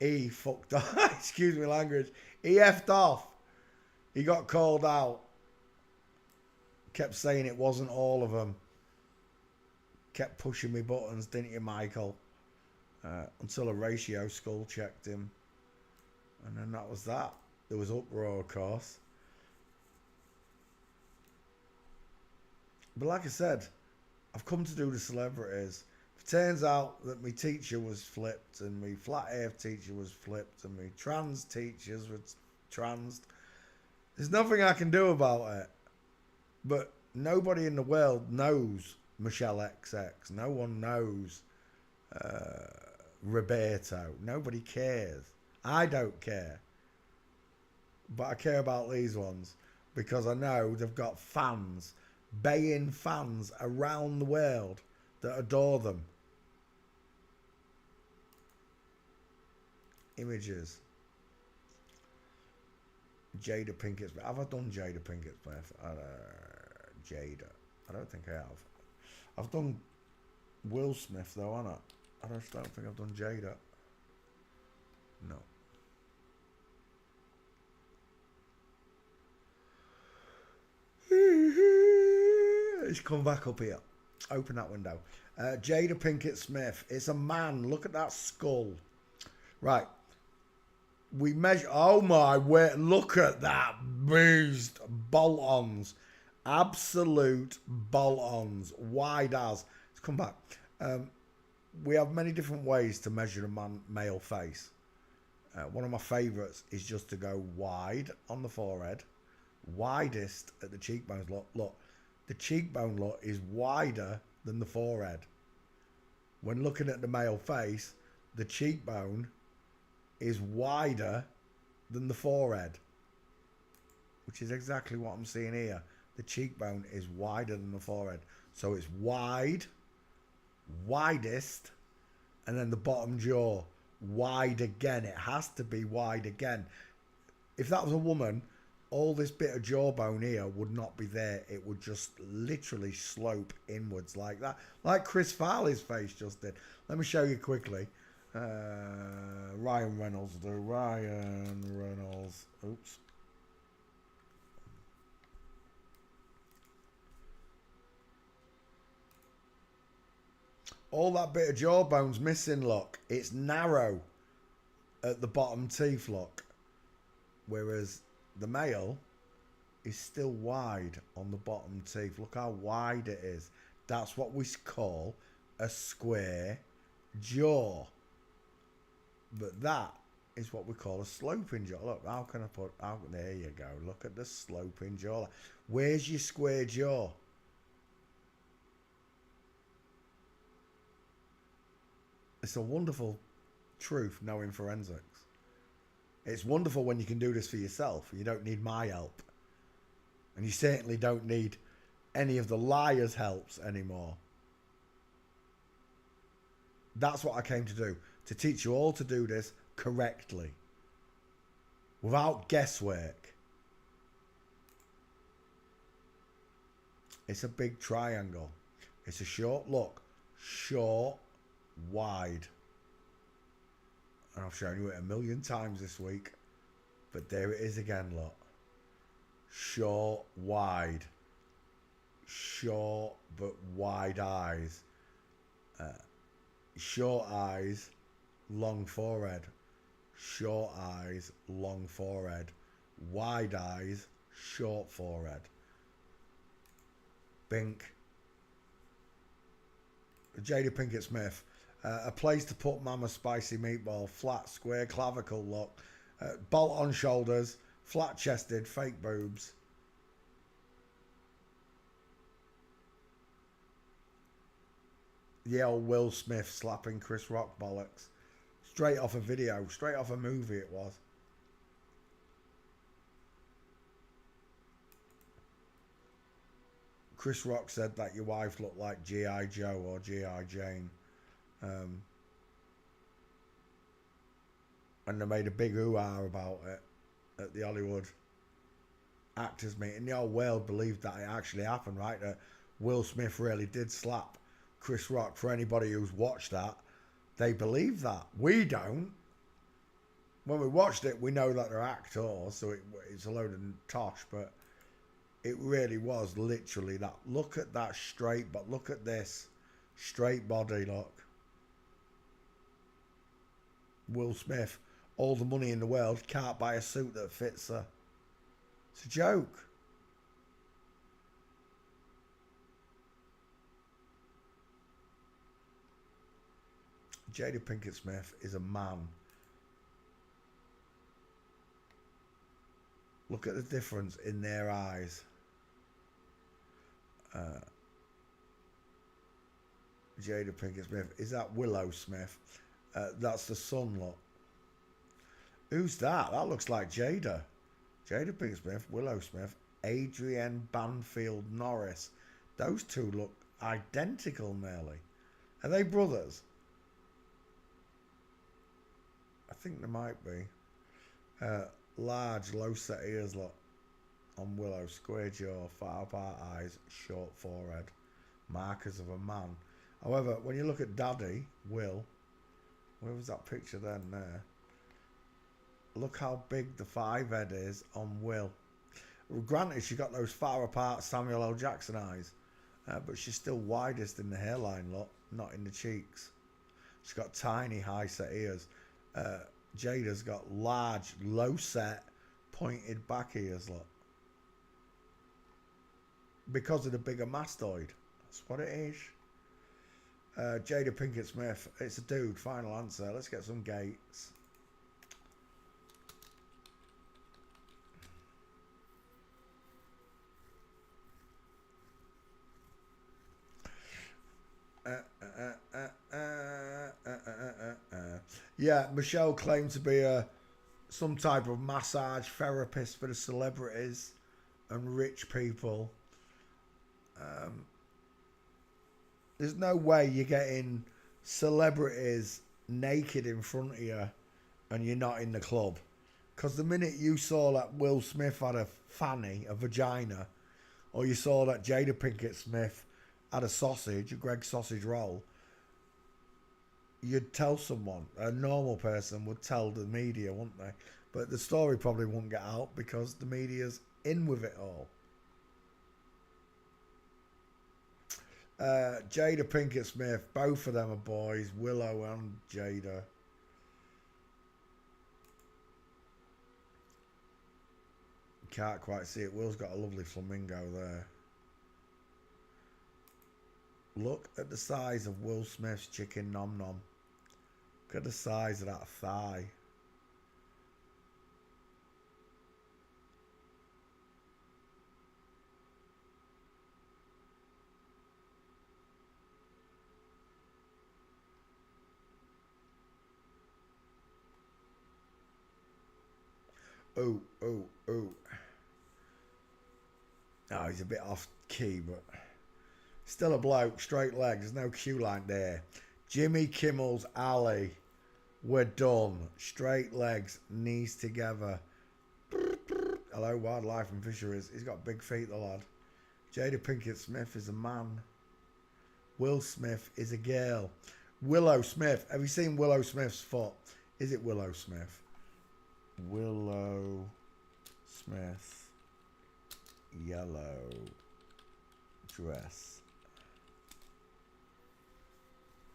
He fucked off. Excuse me, language. He effed off. He got called out. Kept saying it wasn't all of them. Kept pushing me buttons, didn't you, Michael? Until a ratio skull checked him. And then that was that. There was uproar, of course. But like I said, I've come to do the celebrities. If it turns out that my teacher was flipped and my flat earth teacher was flipped and my trans teachers were trans, there's nothing I can do about it. But nobody in the world knows Michelle XX. No one knows Roberto. Nobody cares. I don't care. But I care about these ones because I know they've got fans, baying fans around the world that adore them. Images. Jada Pinkett Smith. Have I done Jada Pinkett Smith? Jada. I don't think I have. I've done Will Smith though, haven't I? I just don't think I've done Jada. No. Let's come back up here. Open that window. Jada Pinkett Smith. It's a man. Look at that skull. Right. We measure. Oh my word. Look at that. Boozed bolt-ons. Absolute bolt-ons. Wide as. Let's come back. We have many different ways to measure a male face. One of my favourites is just to go wide on the forehead. Widest at the cheekbones. Look. The cheekbone, look, is wider than the forehead. When looking at the male face, the cheekbone is wider than the forehead, which is exactly what I'm seeing here. The cheekbone is wider than the forehead. So it's wide, widest, and then the bottom jaw, wide again. It has to be wide again. If that was a woman, all this bit of jawbone here would not be there. It would just literally slope inwards like that. Like Chris Farley's face just did. Let me show you quickly. Ryan Reynolds. Oops. All that bit of jawbone's missing, look. It's narrow at the bottom teeth, look. Whereas the male is still wide on the bottom teeth. Look how wide it is. That's what we call a square jaw. But that is what we call a sloping jaw. Look, how can I put out? There you go. Look at the sloping jaw. Where's your square jaw? It's a wonderful truth knowing forensics. It's wonderful when you can do this for yourself. You don't need my help. And you certainly don't need any of the liars' helps anymore. That's what I came to do. To teach you all to do this correctly. Without guesswork. It's a big triangle. It's a short look. Short, wide. And I've shown you it a million times this week. But there it is again, look. Short, wide. Short but wide eyes. Short eyes, long forehead. Short eyes, long forehead. Wide eyes, short forehead. Bink. Jada Pinkett Smith. A place to put mama's spicy meatball. Flat, square clavicle look. Bolt on shoulders. Flat chested, fake boobs. The old Will Smith slapping Chris Rock bollocks. Straight off a video. Straight off a movie it was. Chris Rock said that your wife looked like G.I. Joe or G.I. Jane. And they made a big hoo-ha about it at the Hollywood actors meeting. The whole world believed that it actually happened, right? That Will Smith really did slap Chris Rock. For anybody who's watched that, they believe that. We don't. when we watched it, we know that they're actors, so it's a load of tosh, but it really was literally that. Look at that straight, but look at this straight body. Look, Will Smith, all the money in the world, can't buy a suit that fits her. It's a joke. Jada Pinkett Smith is a man. Look at the difference in their eyes. Jada Pinkett Smith. Is that Willow Smith? That's the son, look. Who's that? That looks like Jada. Jada Pinkett Smith, Willow Smith, Adrienne Banfield Norris. Those two look identical nearly. Are they brothers? I think they might be. Large, low set ears, look. On Willow, square jaw, far apart eyes, short forehead. Markers of a man. However, when you look at Daddy, Will, where was that picture then there? Look how big the five head is on Will. Well, granted, she got those far apart Samuel L. Jackson eyes, but she's still widest in the hairline, look, not in the cheeks. She's got tiny, high set ears. Jada's got large, low set, pointed back ears, look. Because of the bigger mastoid. That's what it is. Jada Pinkett Smith. It's a dude. Final answer. Let's get some gates. Yeah, Michelle claimed to be some type of massage therapist for the celebrities and rich people. There's no way you're getting celebrities naked in front of you and you're not in the club. Because the minute you saw that Will Smith had a fanny, a vagina, or you saw that Jada Pinkett Smith had a sausage, a Greg's sausage roll, you'd tell someone. A normal person would tell the media, wouldn't they? But the story probably wouldn't get out because the media's in with it all. Jada Pinkett Smith, both of them are boys, Willow and Jada. Can't quite see it. Will's got a lovely flamingo there. Look at the size of Will Smith's chicken nom nom. Look at the size of that thigh. Oh. Oh, he's a bit off key, but still a bloke, straight legs, there's no Q line there. Jimmy Kimmel's alley. We're done. Straight legs, knees together. Hello, wildlife and fisheries. He's got big feet, the lad. Jada Pinkett Smith is a man. Will Smith is a girl. Willow Smith. Have you seen Willow Smith's foot? Is it Willow Smith? Willow Smith. Yellow dress.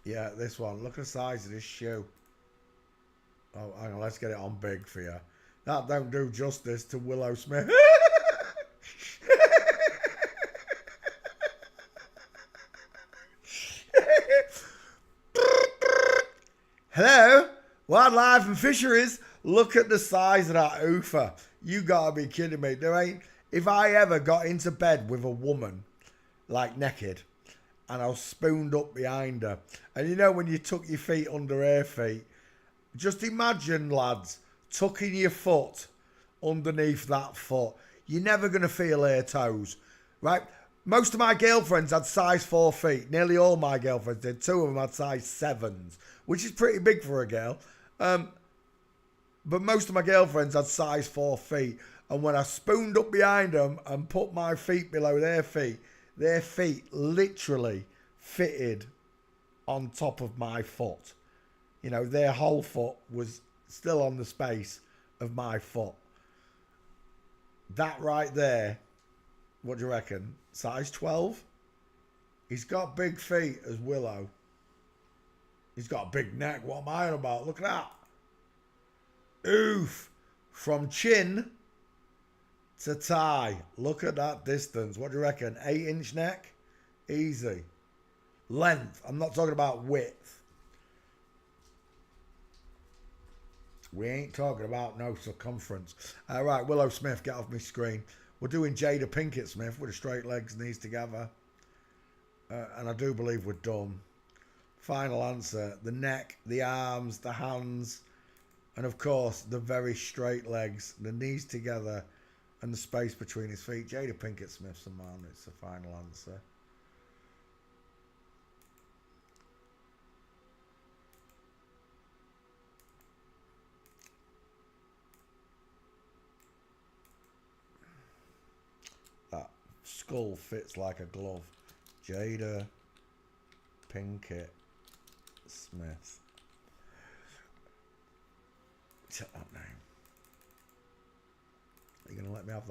Yeah, this one. Look at the size of this shoe. Oh, hang on, let's get it on big for you. That don't do justice to Willow Smith. Hello, wildlife and fisheries. Look at the size of that oofer. You gotta be kidding me. There ain't. If I ever got into bed with a woman, like naked, and I was spooned up behind her, and you know when you tuck your feet under her feet, just imagine, lads, tucking your foot underneath that foot. You're never going to feel her toes, right? Most of my girlfriends had size 4 feet. Nearly all my girlfriends did. 2 of them had size 7s, which is pretty big for a girl. But most of my girlfriends had size 4 feet. And when I spooned up behind them and put my feet below their feet literally fitted on top of my foot. You know, their whole foot was still on the space of my foot. That right there, what do you reckon? Size 12? He's got big feet as Willow. He's got a big neck. What am I on about? Look at that. Oof. From chin to thigh. Look at that distance. What do you reckon? 8-inch neck? Easy. Length. I'm not talking about width. We ain't talking about no circumference. All right, Willow Smith, get off my screen. We're doing Jada Pinkett Smith with the straight legs, knees together. And I do believe we're done. Final answer. The neck, the arms, the hands, and of course, the very straight legs, the knees together, and the space between his feet. Jada Pinkett Smith's a man. It's the final answer. That skull fits like a glove. Jada Pinkett Smith. Check that name. Are you going to let me have that?